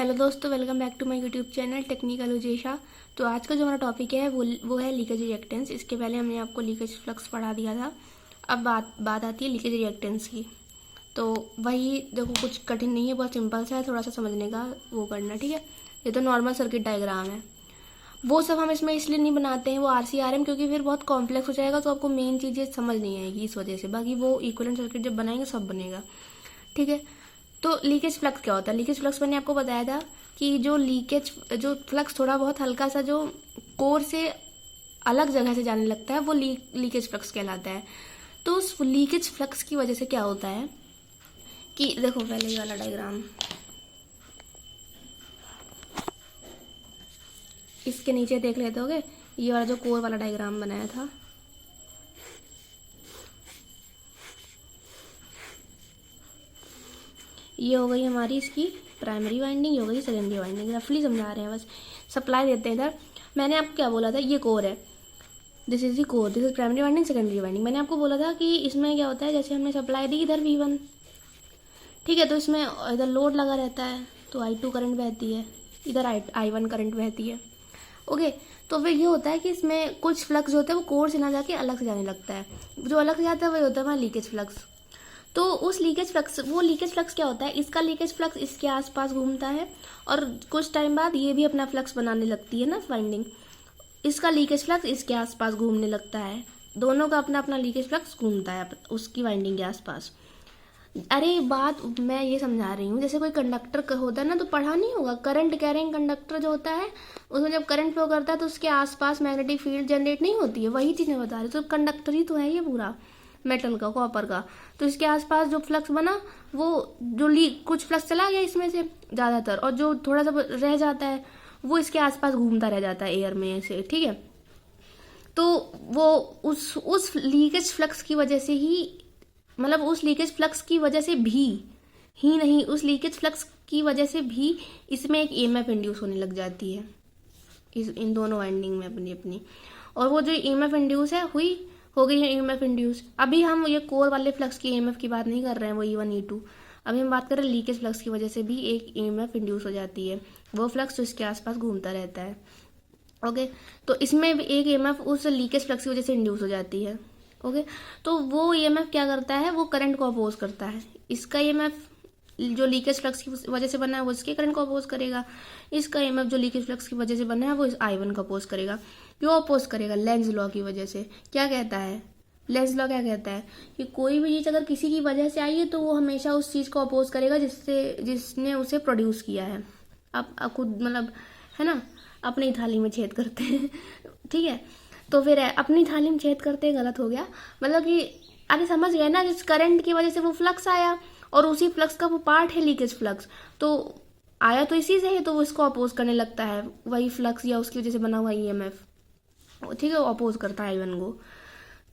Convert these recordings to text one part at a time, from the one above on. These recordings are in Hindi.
हेलो दोस्तों, welcome back to my YouTube channel technical Ujesha. तो आज का जो हमारा टॉपिक है वो है लीकेज रिएक्टेंस। इसके पहले हमने आपको लीकेज फ्लक्स पढ़ा दिया था। अब बात आती है लीकेज रिएक्टेंस की। तो वही देखो, कुछ कठिन नहीं है, बहुत सिंपल सा है, थोड़ा सा समझने का वो करना, ठीक है। ये तो नॉर्मल सर्किट डायग्राम है। वो सब हम इसमें इसलिए नहीं बनाते हैं वो RCRM, क्योंकि फिर बहुत कॉम्प्लेक्स हो जाएगा, तो आपको मेन चीज़ें समझ नहीं आएगी इस वजह से। बाकी वो इक्विवेलेंट सर्किट जब बनाएंगे सब बनेगा, ठीक है। तो लीकेज फ्लक्स क्या होता है? लीकेज फ्लक्स मैंने आपको बताया था कि जो फ्लक्स थोड़ा बहुत हल्का सा जो कोर से अलग जगह से जाने लगता है वो लीकेज फ्लक्स कहलाता है। तो उस लीकेज फ्लक्स की वजह से क्या होता है कि देखो, पहले ये वाला डायग्राम, इसके नीचे देख लेते होगे, ये वाला जो कोर वाला डायग्राम बनाया था, ये हो गई हमारी इसकी प्राइमरी वाइंडिंग, ये हो गई सेकेंडरी वाइंडिंग। रफली समझा रहे हैं, बस सप्लाई देते हैं इधर। मैंने आपको क्या बोला था, ये कोर है, this is the core, this is primary winding, secondary winding. मैंने आपको बोला था कि इसमें क्या होता है, जैसे हमने सप्लाई दी इधर V1, ठीक है, तो इसमें इधर लोड लगा रहता है तो I2 करंट बहती है, इधर I1 करंट बहती है, ओके। तो फिर ये होता है कि इसमें कुछ फ्लक्स जो होता है वो कोर से ना जाके अलग से जाने लगता है। जो अलग से जाता है वही होता है हमारा लीकेज फ्लक्स। तो उस लीकेज फ्लक्स, वो लीकेज फ्लक्स क्या होता है, इसका लीकेज फ्लक्स इसके आसपास घूमता है और कुछ टाइम बाद ये भी अपना फ्लक्स बनाने लगती है ना वाइंडिंग, इसका लीकेज फ्लक्स इसके आसपास घूमने लगता है। दोनों का अपना अपना लीकेज फ्लक्स घूमता है उसकी वाइंडिंग के आसपास। अरे बात मैं ये समझा रही हूँ, जैसे कोई कंडक्टर होता है ना, तो पढ़ा नहीं होगा, करंट कैरिंग कंडक्टर जो होता है, उसमें जब करंट फ्लो करता है तो उसके आसपास मैग्नेटिक फील्ड जनरेट नहीं होती है, वही चीज़ मैं बता रही हूँ। तो कंडक्टर ही तो है ये पूरा, मेटल का, कॉपर का। तो इसके आसपास जो फ्लक्स बना, वो जो कुछ फ्लक्स चला गया इसमें से ज़्यादातर, और जो थोड़ा सा रह जाता है वो इसके आसपास घूमता रह जाता है एयर में ऐसे, ठीक है। तो वो उस लीकेज फ्लक्स की वजह से ही, मतलब उस लीकेज फ्लक्स की वजह से भी ही नहीं, उस लीकेज फ्लक्स की वजह से भी इसमें एक EMF इंड्यूस होने लग जाती है इन दोनों वाइंडिंग में अपनी अपनी। और वो जो EMF इंड्यूस है हो गई है EMF इंड्यूस। अभी हम ये कोर वाले फ्लक्स की EMF की बात नहीं कर रहे हैं, वो E1 E2। अभी हम बात कर रहे हैं लीकेज फ्लक्स की वजह से भी एक EMF इंड्यूस हो जाती है, वो फ्लक्स जो इसके आसपास घूमता रहता है, ओके। तो इसमें भी एक EMF उस लीकेज फ्लक्स की वजह से इंड्यूस हो जाती है, ओके। तो वो EMF क्या करता है, वो करंट को अपोज करता है। इसका EMF जो लीकेज फ्लक्स की वजह से बना है वो इसके करंट को अपोज करेगा, इसका EMF जो लीकेज फ्लक्स की वजह से बना है वो इस I1 को अपोज करेगा। क्यों अपोज करेगा? लेंज लॉ की वजह से। क्या कहता है लेंज लॉ? क्या कहता है कि कोई भी चीज़ अगर किसी की वजह से आई है तो वो हमेशा उस चीज़ को अपोज करेगा जिसने उसे प्रोड्यूस किया है। अब खुद मतलब है ना, अपनी थाली में छेद करते हैं ठीक है। तो फिर अपनी थाली में छेद करते गलत हो गया, मतलब कि अरे समझ गए ना, जिस करंट की वजह से वो फ्लक्स आया और उसी फ्लक्स का वो पार्ट है लीकेज फ्लक्स, तो आया तो इसी से है, तो वो इसको अपोज करने लगता है, वही फ्लक्स या उसकी वजह से बना हुआ EMF, ठीक है, वो अपोज करता है I1 को।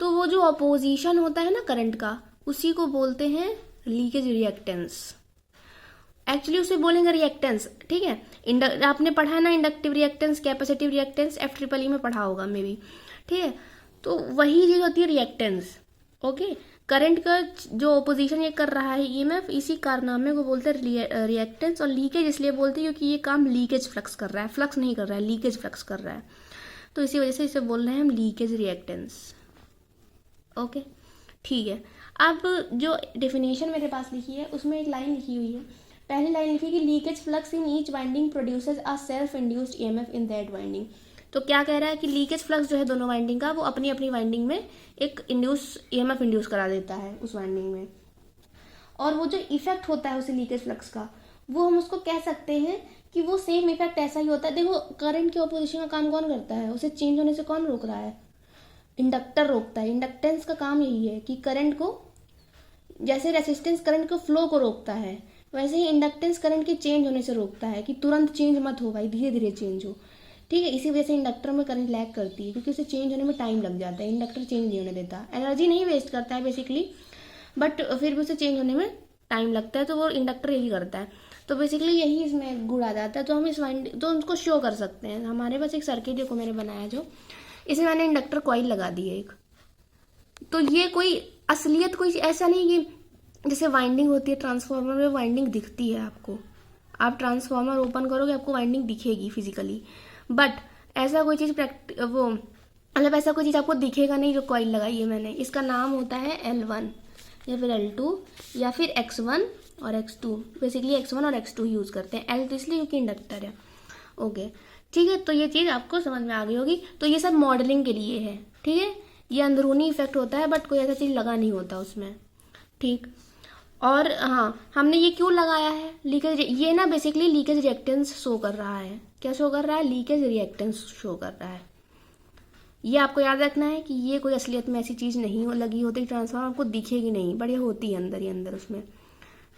तो वो जो अपोजिशन होता है ना करंट का, उसी को बोलते हैं लीकेज रिएक्टेंस। एक्चुअली उसे बोलेंगे रिएक्टेंस, ठीक है। आपने पढ़ा है ना inductive reactance, capacitive reactance, FEEE में पढ़ा होगा मे बी, ठीक है। तो वही चीज होती है रिएक्टेंस, ओके। करंट का जो ऑपोजिशन ये कर रहा है EMF, इसी कारनामे को बोलते हैं रिएक्टेंस। और लीकेज इसलिए बोलते हैं क्योंकि ये काम लीकेज फ्लक्स कर रहा है, फ्लक्स नहीं कर रहा है, लीकेज फ्लक्स कर रहा है, तो इसी वजह से इसे बोल रहे हैं हम लीकेज रिएक्टेंस, ओके, ठीक है। अब जो डेफिनेशन मेरे पास लिखी है उसमें एक लाइन लिखी हुई है, पहली लाइन लिखी कि leakage flux in each winding produces a self induced EMF in that winding. तो क्या कह रहा है कि लीकेज फ्लक्स जो है दोनों वाइंडिंग का, वो अपनी अपनी वाइंडिंग में एक EMF इंड्यूस करा देता है उस वाइंडिंग में। और वो जो इफेक्ट होता है उसी लीकेज फ्लक्स का, वो हम उसको कह सकते हैं कि वो सेम इफेक्ट ऐसा ही होता है। देखो, करंट के ऑपोजिशन का काम कौन करता है, उसे चेंज होने से कौन रोक रहा है? इंडक्टर रोकता है। इंडक्टेंस का काम यही है कि करंट को, जैसे रेसिस्टेंस करंट को फ्लो को रोकता है, वैसे ही इंडक्टेंस करंट के चेंज होने से रोकता है कि तुरंत चेंज मत हो भाई, धीरे धीरे चेंज हो, ठीक है। इसी वजह से इंडक्टर में करंट लैग करती है, क्योंकि उसे चेंज होने में टाइम लग जाता है। इंडक्टर चेंज नहीं होने देता, एनर्जी नहीं वेस्ट करता है बेसिकली, बट फिर भी उसे चेंज होने में टाइम लगता है, तो वो इंडक्टर यही करता है। तो बेसिकली यही इसमें गुण आ जाता है। तो हम इस वाइंडिंग तो उनको शो कर सकते हैं। हमारे पास एक सर्किट देखो मैंने बनाया, जो इसमें मैंने इंडक्टर कॉइल लगा दी है एक। तो ये कोई असलियत कोई ऐसा नहीं कि जैसे वाइंडिंग होती है ट्रांसफार्मर में, वाइंडिंग दिखती है आपको, आप ट्रांसफार्मर ओपन करोगे आपको वाइंडिंग दिखेगी फिजिकली, बट ऐसा कोई चीज़ मतलब ऐसा कोई चीज़ आपको दिखेगा नहीं जो कॉइल लगाई है मैंने। इसका नाम होता है L1 या फिर L2 या फिर X1 और X2। बेसिकली X1 और X2 यूज़ करते हैं। L तो इसलिए क्योंकि इंडक्टर है। ओके ठीक है, तो ये चीज़ आपको समझ में आ गई होगी। तो ये सब मॉडलिंग के लिए है, ठीक है। ये अंदरूनी इफेक्ट होता है बट कोई ऐसा चीज़ लगा नहीं होता उसमें, ठीक। और हाँ, हमने ये क्यों लगाया है, लीकेज, ये ना बेसिकली लीकेज रिएक्टेंस शो कर रहा है। क्या शो कर रहा है? लीकेज रिएक्टेंस शो कर रहा है। ये आपको याद रखना है कि ये कोई असलियत में ऐसी चीज़ नहीं लगी होती, ट्रांसफार्मर आपको दिखेगी नहीं, बट ये होती है अंदर ही अंदर उसमें,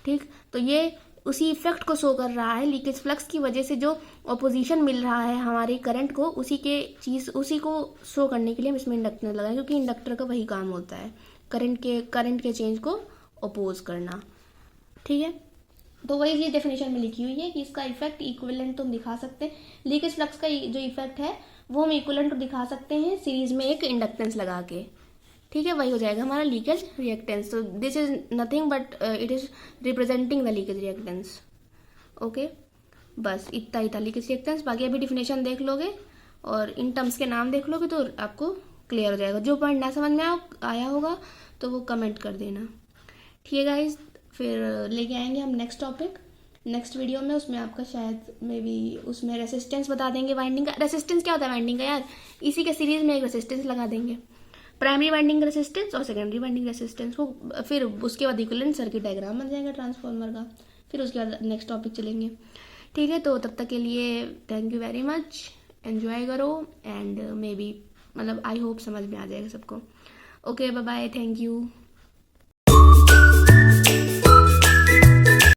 ठीक। तो ये उसी इफेक्ट को शो कर रहा है, लीकेज फ्लक्स की वजह से जो ऑपोजिशन मिल रहा है हमारे करंट को, उसी को शो करने के लिए हम इसमें इंडक्टर लगाएं, क्योंकि इंडक्टर का वही काम होता है, करंट के चेंज को अपोज करना, ठीक है। तो वही चीज़ डेफिनेशन में लिखी हुई है कि इसका इफेक्ट इक्विवेलेंट तो हम दिखा सकते हैं। लीकेज फ्लक्स का जो इफेक्ट है वो हम इक्विवेलेंट तो दिखा सकते हैं सीरीज में एक इंडक्टेंस लगा के, ठीक है। वही हो जाएगा हमारा लीकेज रिएक्टेंस। तो this is nothing but it is representing the leakage reactance. Okay, बस इतना ही था लीकेज रिएक्टेंस। बाकी अभी डिफिनेशन देख लोगे और इन टर्म्स के नाम देख लोगे तो आपको क्लियर हो जाएगा। जो पॉइंट ना समझ में आया होगा तो वो कमेंट कर देना, ठीक है गाइज। फिर लेके आएंगे हम नेक्स्ट टॉपिक नेक्स्ट वीडियो में। उसमें आपका शायद मे बी उसमें रेसिस्टेंस बता देंगे वाइंडिंग का। रेसिस्टेंस क्या होता है वाइंडिंग का यार? इसी के सीरीज में एक रेसिस्टेंस लगा देंगे, प्राइमरी वाइंडिंग रेसिस्टेंस और सेकेंडरी वाइंडिंग रेसिस्टेंस को। फिर उसके बाद इक्विवेलेंट सर्किट डायग्राम बन जाएगा ट्रांसफार्मर का। फिर उसके बाद नेक्स्ट टॉपिक चलेंगे, ठीक है। तो तब तक के लिए thank you very much, enjoy करो एंड मे बी मतलब आई होप समझ में आ जाएगा सबको। Okay bye bye, thank you.